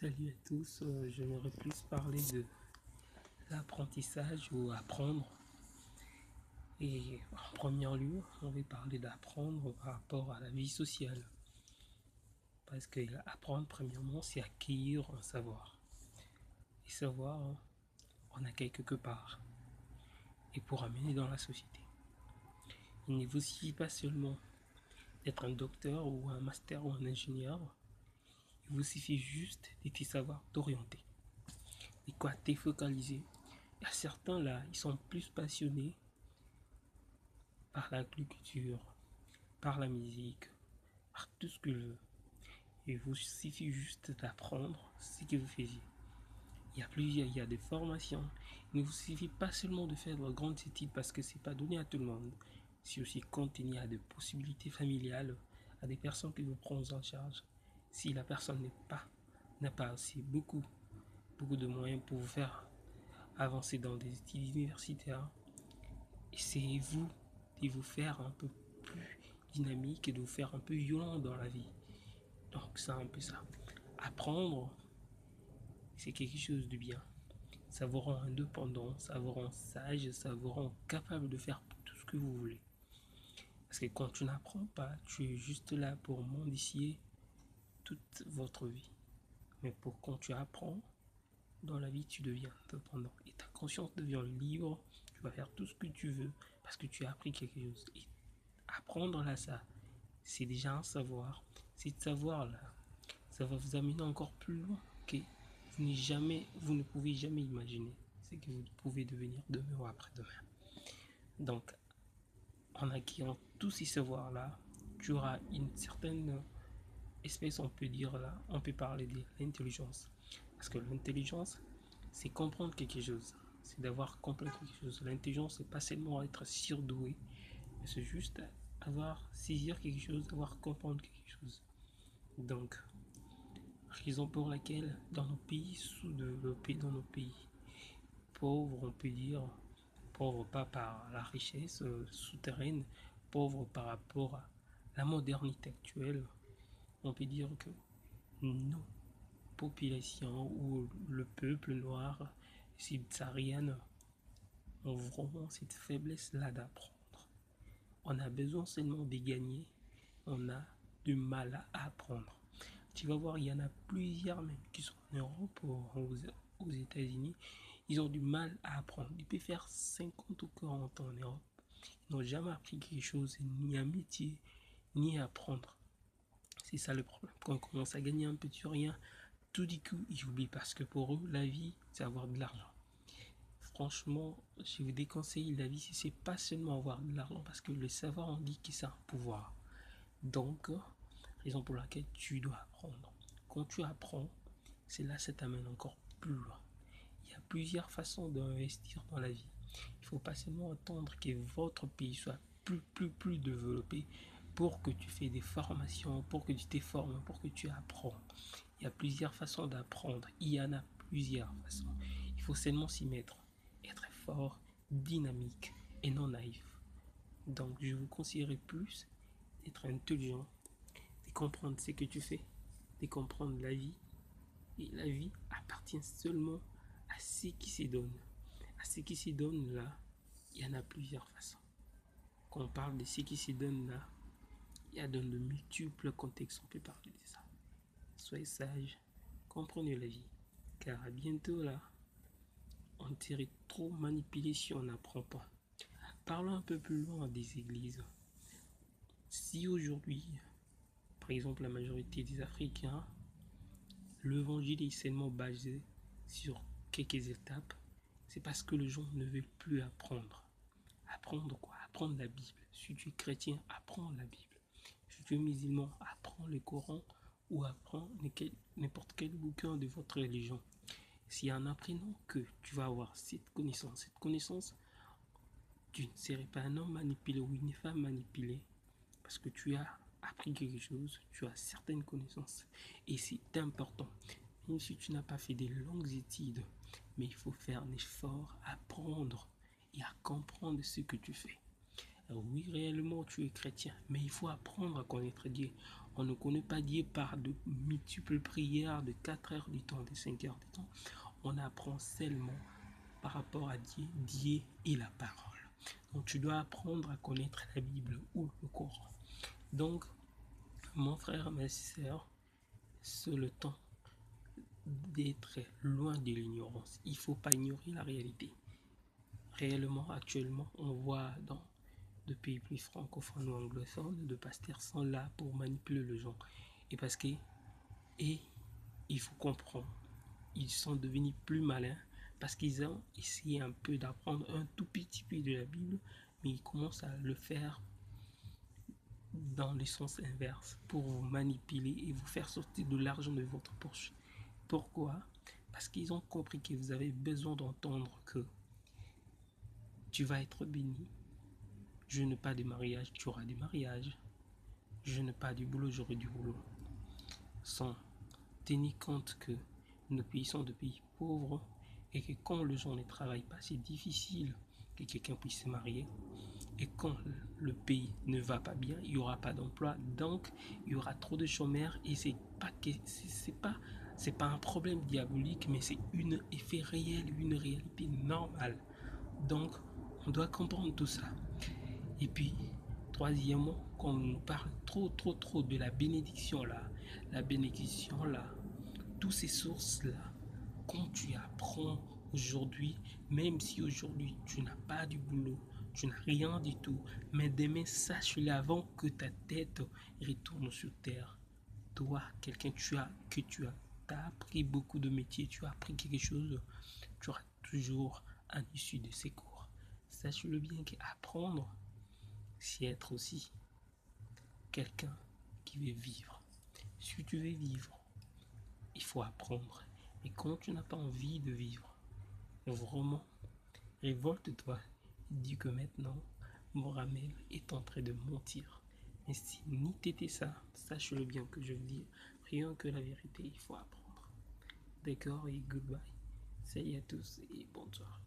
Salut à tous, j'aimerais plus parler de l'apprentissage ou apprendre. Et en premier lieu, on va parler d'apprendre par rapport à la vie sociale. Parce que apprendre, premièrement, c'est acquérir un savoir. Et savoir, on a quelque part. Et pour amener dans la société. Il ne vous suffit pas seulement d'être un docteur ou un master ou un ingénieur. Il vous suffit juste de tes savoirs t'orienter. Et quoi, t'es focalisé. Il y a certains là, ils sont plus passionnés par l'agriculture, par la musique, par tout ce que je veux. Il vous suffit juste d'apprendre ce que vous faisiez. Il y a des formations. Il ne vous suffit pas seulement de faire de grandes études parce que c'est pas donné à tout le monde. C'est aussi continuer à des possibilités familiales, à des personnes qui vous prennent en charge. Si la personne n'a pas aussi beaucoup de moyens pour vous faire avancer dans des études universitaires, essayez-vous de vous faire un peu plus dynamique et de vous faire un peu violent dans la vie. Donc c'est un peu ça. Apprendre, c'est quelque chose de bien. Ça vous rend indépendant, ça vous rend sage, ça vous rend capable de faire tout ce que vous voulez. Parce que quand tu n'apprends pas, tu es juste là pour mendicier toute votre vie. Mais quand tu apprends, dans la vie, tu deviens indépendant. Et ta conscience devient libre, tu vas faire tout ce que tu veux parce que tu as appris quelque chose. Et apprendre là, ça, c'est déjà un savoir. C'est savoir là, ça va vous amener encore plus loin que vous ne pouvez jamais imaginer ce que vous pouvez devenir demain ou après-demain. Donc, en acquérant tous ces savoirs-là, tu auras une certaine espèce, on peut dire là, on peut parler de l'intelligence. Parce que l'intelligence, c'est comprendre quelque chose. C'est d'avoir compris quelque chose. L'intelligence, c'est pas seulement être surdoué, mais c'est juste saisir quelque chose, avoir comprendre quelque chose. Donc, raison pour laquelle dans nos pays sous-développés, dans nos pays pauvres, on peut dire, pauvres pas par la richesse souterraine, pauvres par rapport à la modernité actuelle, on peut dire que nos populations ou le peuple noir subsaharien ont vraiment cette faiblesse-là d'apprendre. On a besoin seulement de gagner, on a du mal à apprendre. Tu vas voir, il y en a plusieurs même qui sont en Europe ou aux États-Unis. Ils ont du mal à apprendre. Ils peuvent faire 50 ou 40 ans en Europe. Ils n'ont jamais appris quelque chose, ni un métier, ni à apprendre. C'est ça le problème. Quand on commence à gagner un peu sur rien, tout du coup, ils oublient parce que pour eux, la vie, c'est avoir de l'argent. Franchement, je vous déconseille la vie, c'est pas seulement avoir de l'argent parce que le savoir, on dit que c'est un pouvoir. Donc, raison pour laquelle tu dois apprendre. Quand tu apprends, c'est là que ça t'amène encore plus loin. Il y a plusieurs façons d'investir dans la vie. Il ne faut pas seulement attendre que votre pays soit plus développé pour que tu fais des formations, pour que tu te formes, pour que tu apprends. Il y a plusieurs façons d'apprendre. Il y en a plusieurs façons. Il faut seulement s'y mettre. Être fort, dynamique et non naïf. Donc je vous conseillerais plus d'être intelligent, de comprendre ce que tu fais, de comprendre la vie. Et la vie appartient seulement à ce qui se donne. À ce qui se donne là, il y en a plusieurs façons. Quand on parle de ce qui se donne là, il y a dans de multiples contextes, on peut parler de ça. Soyez sage, comprenez la vie. Car à bientôt là, on serait trop manipulé si on n'apprend pas. Parlons un peu plus loin des églises. Si aujourd'hui, par exemple, la majorité des Africains, l'évangile est seulement basé sur quelques étapes, c'est parce que les gens ne veulent plus apprendre. Apprendre quoi? Apprendre la Bible. Si tu es chrétien, apprends la Bible. Si tu es musulman, apprends le Coran ou apprends n'importe quel bouquin de votre religion. C'est en apprenant que tu vas avoir cette connaissance, tu ne serais pas un homme manipulé ou une femme manipulée parce que tu as appris quelque chose, tu as certaines connaissances et c'est important. Même si tu n'as pas fait des longues études, mais il faut faire un effort à apprendre et à comprendre ce que tu fais. Alors oui, réellement, tu es chrétien, mais il faut apprendre à connaître Dieu. On ne connaît pas Dieu par de multiples prières de 4 heures du temps, de 5 heures du temps. On apprend seulement par rapport à Dieu, Dieu et la parole. Donc tu dois apprendre à connaître la Bible ou le Coran. Donc, mon frère, ma soeur, c'est le temps d'être loin de l'ignorance. Il ne faut pas ignorer la réalité. Réellement, actuellement, on voit dans de pays plus francophones ou anglophones, de pasteurs sont là pour manipuler les gens. Et parce que, et il faut comprendre, ils sont devenus plus malins parce qu'ils ont essayé un peu d'apprendre un tout petit peu de la Bible, mais ils commencent à le faire dans le sens inverse pour vous manipuler et vous faire sortir de l'argent de votre poche. Pourquoi? Parce qu'ils ont compris que vous avez besoin d'entendre que tu vas être béni. Je n'ai pas de mariage, tu auras des mariages. Je n'ai pas de boulot, j'aurai du boulot. Sans tenir compte que nos pays sont des pays pauvres et que quand les gens ne travaillent pas, c'est difficile que quelqu'un puisse se marier. Et quand le pays ne va pas bien, il n'y aura pas d'emploi, donc il y aura trop de chômeurs et c'est pas un problème diabolique, mais c'est un effet réel, une réalité normale. Donc on doit comprendre tout ça. Et puis troisièmement, quand on nous parle trop de la bénédiction là, toutes ces sources là, quand tu apprends aujourd'hui, même si aujourd'hui tu n'as pas du boulot, tu n'as rien du tout, mais demain sache-le avant que ta tête retourne sur terre. Toi, quelqu'un t'as appris beaucoup de métiers, tu as appris quelque chose, tu auras toujours un issue de ces cours. Sache-le bien qu'apprendre, c'est être aussi quelqu'un qui veut vivre. Si tu veux vivre, il faut apprendre. Et quand tu n'as pas envie de vivre, vraiment, révolte-toi. Dis que maintenant, Moramel est en train de mentir. Mais si ni t'étais ça, sache-le bien que je veux dire, rien que la vérité, il faut apprendre. D'accord et goodbye. Salut à tous et bonne soirée.